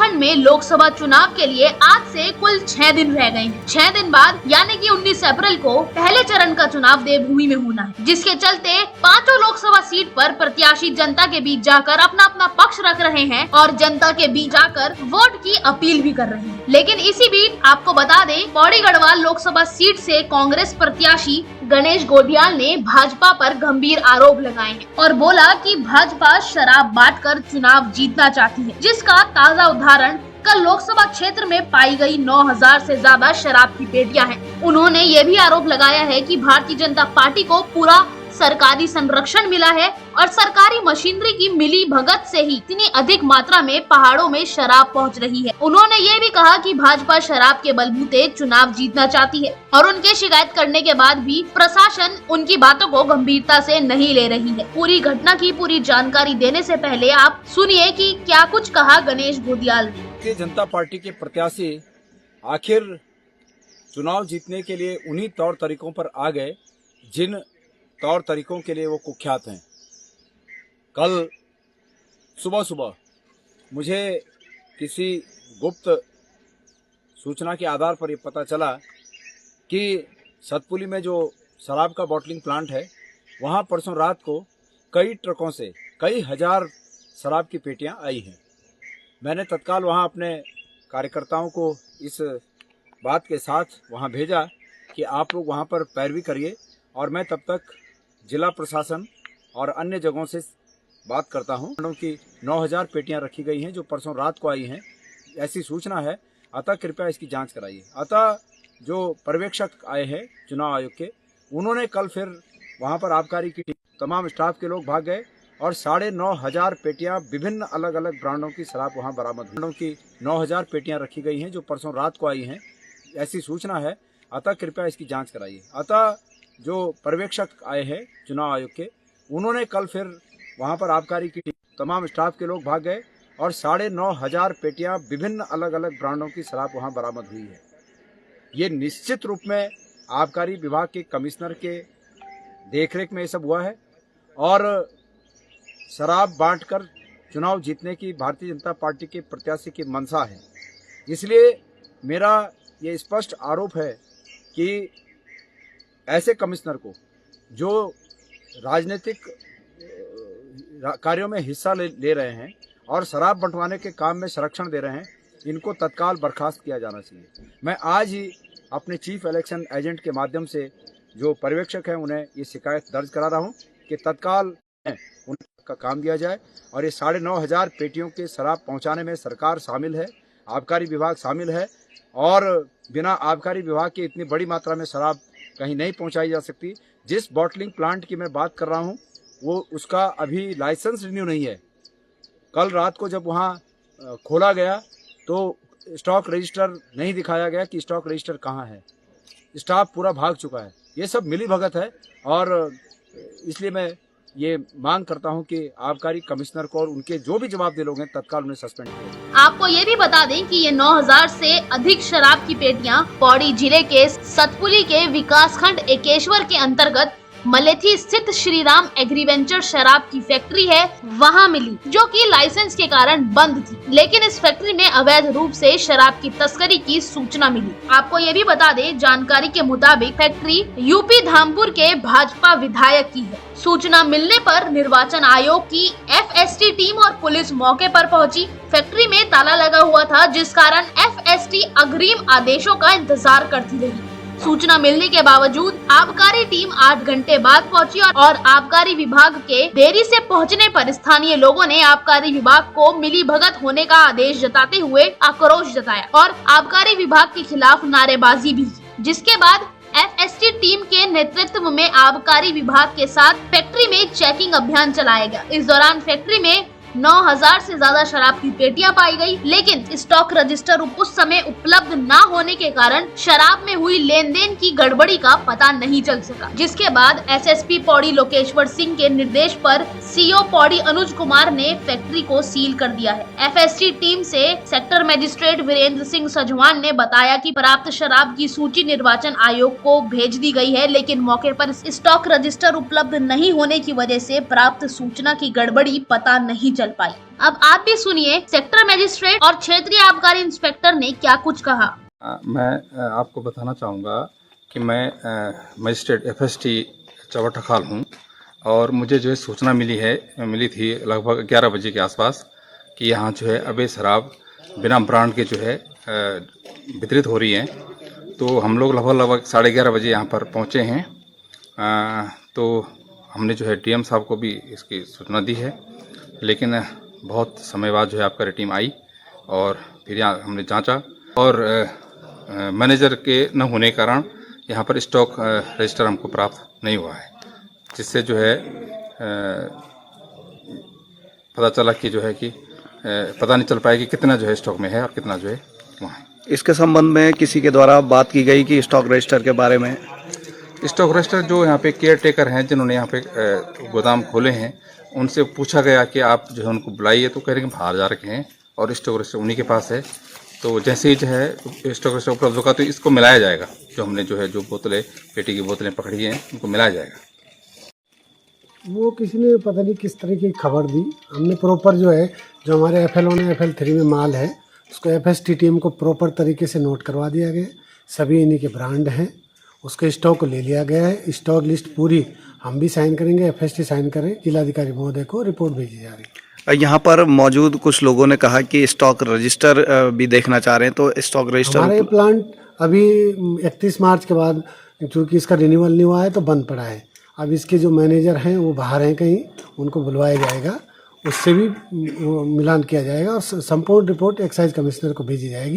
उत्तराखंड में लोकसभा चुनाव के लिए आज से कुल 6 दिन रह गए हैं। 6 दिन बाद यानी कि 19 अप्रैल को पहले चरण का चुनाव देवभूमि में होना है, जिसके चलते पांचों लोकसभा सीट पर प्रत्याशी जनता के बीच जाकर अपना अपना पक्ष रख रहे हैं और जनता के बीच जाकर वोट की अपील भी कर रहे हैं। लेकिन इसी बीच आपको बता दें, पौड़ी गढ़वाल लोकसभा सीट से कांग्रेस प्रत्याशी गणेश गोदियाल ने भाजपा पर गंभीर आरोप लगाए हैं और बोला कि भाजपा शराब बांटकर चुनाव जीतना चाहती है, जिसका ताजा उदाहरण कल लोकसभा क्षेत्र में पाई गई 9000 से ज्यादा शराब की पेटियां हैं। उन्होंने ये भी आरोप लगाया है कि भारतीय जनता पार्टी को पूरा सरकारी संरक्षण मिला है और सरकारी मशीनरी की मिली भगत से ही इतनी अधिक मात्रा में पहाड़ों में शराब पहुंच रही है। उन्होंने ये भी कहा कि भाजपा शराब के बलबूते चुनाव जीतना चाहती है और उनके शिकायत करने के बाद भी प्रशासन उनकी बातों को गंभीरता से नहीं ले रही है। पूरी घटना की पूरी जानकारी देने से पहले आप सुनिए कि क्या कुछ कहा गणेश गोदियाल ने। भारतीय जनता पार्टी के प्रत्याशी आखिर चुनाव जीतने के लिए उन्हीं तौर तरीकों पर आ गए जिन तौर तरीकों के लिए वो कुख्यात हैं। कल सुबह सुबह मुझे किसी गुप्त सूचना के आधार पर ये पता चला कि सतपुली में जो शराब का बॉटलिंग प्लांट है, वहाँ परसों रात को कई ट्रकों से कई हजार शराब की पेटियां आई हैं। मैंने तत्काल वहाँ अपने कार्यकर्ताओं को इस बात के साथ वहाँ भेजा कि आप लोग वहाँ पर पैरवी करिए और मैं तब तक जिला प्रशासन और अन्य जगहों से बात करता हूँ कि 9000 पेटियां रखी गई हैं जो परसों रात को आई हैं, ऐसी सूचना है। अतः कृपया इसकी जांच कराइए। अतः जो पर्यवेक्षक आए हैं चुनाव आयोग के, उन्होंने कल फिर वहाँ पर आबकारी की तमाम स्टाफ के लोग भाग गए और 9500 पेटियां विभिन्न अलग अलग ब्रांडों की शराब वहाँ बरामद हुई। 9000 पेटियां रखी गई हैं जो परसों रात को आई हैं, ऐसी सूचना है। अतः कृपया इसकी जाँच कराइए। अतः जो पर्यवेक्षक आए हैं चुनाव आयोग के, उन्होंने कल फिर वहाँ पर आबकारी की तमाम स्टाफ के लोग भाग गए और 9500 पेटियां विभिन्न अलग अलग ब्रांडों की शराब वहाँ बरामद हुई है। ये निश्चित रूप में आबकारी विभाग के कमिश्नर के देखरेख में ये सब हुआ है और शराब बांटकर चुनाव जीतने की भारतीय जनता पार्टी के प्रत्याशी की मंशा है। इसलिए मेरा ये स्पष्ट आरोप है कि ऐसे कमिश्नर को जो राजनीतिक कार्यों में हिस्सा ले रहे हैं और शराब बंटवाने के काम में संरक्षण दे रहे हैं, इनको तत्काल बर्खास्त किया जाना चाहिए। मैं आज ही अपने चीफ इलेक्शन एजेंट के माध्यम से जो पर्यवेक्षक हैं उन्हें ये शिकायत दर्ज करा रहा हूँ कि तत्काल उनका काम दिया जाए और ये 9500 पेटियों के शराब पहुँचाने में सरकार शामिल है, आबकारी विभाग शामिल है और बिना आबकारी विभाग के इतनी बड़ी मात्रा में शराब कहीं नहीं पहुंचाई जा सकती। जिस बॉटलिंग प्लांट की मैं बात कर रहा हूं, वो उसका अभी लाइसेंस रिन्यू नहीं है। कल रात को जब वहां खोला गया तो स्टॉक रजिस्टर नहीं दिखाया गया कि स्टॉक रजिस्टर कहां है। स्टाफ पूरा भाग चुका है। ये सब मिली भगत है और इसलिए मैं ये मांग करता हूं कि आबकारी कमिश्नर को और उनके जो भी जवाबदेह लोग हैं तत्काल उन्हें सस्पेंड करें। आपको ये भी बता दें कि ये 9000 से अधिक शराब की पेटियां पौड़ी जिले के सतपुली के विकासखंड एकेश्वर के अंतर्गत मलेथी स्थित श्रीराम एग्रीवेंचर शराब की फैक्ट्री है, वहां मिली, जो कि लाइसेंस के कारण बंद थी। लेकिन इस फैक्ट्री में अवैध रूप से शराब की तस्करी की सूचना मिली। आपको ये भी बता दें, जानकारी के मुताबिक फैक्ट्री यूपी धामपुर के भाजपा विधायक की है। सूचना मिलने पर निर्वाचन आयोग की FST टीम और पुलिस मौके पर पहुंची। फैक्ट्री में ताला लगा हुआ था, जिस कारण FST अग्रिम आदेशों का इंतजार करती रही। सूचना मिलने के बावजूद आबकारी टीम 8 घंटे बाद पहुंची और आबकारी विभाग के देरी से पहुंचने पर स्थानीय लोगों ने आबकारी विभाग को मिली भगत होने का आदेश जताते हुए आक्रोश जताया और आबकारी विभाग के खिलाफ नारेबाजी भी की। जिसके बाद FST टीम के नेतृत्व में आबकारी विभाग के साथ फैक्ट्री में चेकिंग अभियान चलाया गया। इस दौरान फैक्ट्री में 9000 से ज्यादा शराब की पेटियां पाई गई, लेकिन स्टॉक रजिस्टर उस समय उपलब्ध न होने के कारण शराब में हुई लेन देन की गड़बड़ी का पता नहीं चल सका। जिसके बाद SSP पौड़ी लोकेश्वर सिंह के निर्देश पर CO पौड़ी अनुज कुमार ने फैक्ट्री को सील कर दिया है। FST टीम से सेक्टर मजिस्ट्रेट वीरेंद्र सिंह सजवान ने बताया कि प्राप्त शराब की सूची निर्वाचन आयोग को भेज दी गई है, लेकिन मौके पर स्टॉक रजिस्टर उपलब्ध नहीं होने की वजह से प्राप्त सूचना की गड़बड़ी पता नहीं चल पाई। अब आप भी सुनिए सेक्टर मजिस्ट्रेट और क्षेत्रीय आबकारी इंस्पेक्टर ने क्या कुछ कहा। मैं आपको बताना चाहूँगा कि मैं मजिस्ट्रेट FST चौबटखाल हूँ और मुझे जो है सूचना मिली थी लगभग 11 बजे के आसपास कि यहाँ जो है अवैध शराब बिना ब्रांड के जो है वितरित हो रही है। तो हम लोग लगभग 11:30 बजे यहाँ पर पहुँचे हैं। तो हमने जो है DM साहब को भी इसकी सूचना दी है, लेकिन बहुत समय बाद जो है आबकारी टीम आई और फिर यहाँ हमने जांचा और मैनेजर के न होने के कारण यहाँ पर स्टॉक रजिस्टर हमको प्राप्त नहीं हुआ है, जिससे जो है पता चला कि जो है कि पता नहीं चल पाया कि कितना जो है स्टॉक में है और कितना जो है वहाँ है। इसके संबंध में किसी के द्वारा बात की गई कि स्टॉक रजिस्टर के बारे में? स्टॉक रजिस्टर जो यहाँ पे केयर टेकर हैं जिन्होंने यहाँ पे गोदाम खोले हैं, उनसे पूछा गया कि आप जो है उनको बुलाइए, तो कह रहे हैं कि बाहर जा रखे हैं और स्टॉक रजिस्टर उन्हीं के पास है। तो जैसे ही जो है स्टॉक रजिस्टर उपलब्ध होगा तो इसको मिलाया जाएगा। जो हमने जो है जो बोतलें पेटी की बोतलें पकड़ी हैं उनको मिलाया जाएगा। वो किसी ने पता नहीं किस तरह की खबर दी। हमने प्रॉपर जो है जो हमारे FLO ने FL3 में माल है उसको FST टीम को प्रॉपर तरीके से नोट करवा दिया गया। सभी इन्हीं के ब्रांड हैं, उसके स्टॉक को ले लिया गया है। स्टॉक लिस्ट पूरी हम भी साइन करेंगे, FST साइन करें, जिलाधिकारी महोदय को रिपोर्ट भेजी जा रही है। यहाँ पर मौजूद कुछ लोगों ने कहा कि स्टॉक रजिस्टर भी देखना चाह रहे हैं, तो स्टॉक रजिस्टर हमारे प्लांट अभी 31 मार्च के बाद क्योंकि इसका रिन्यूअल नहीं हुआ है तो बंद पड़ा है। अब इसके जो मैनेजर हैं वो बाहर हैं कहीं, उनको बुलवाया जाएगा, उससे भी मिलान किया जाएगा और संपूर्ण रिपोर्ट एक्साइज कमिश्नर को भेजी जाएगी।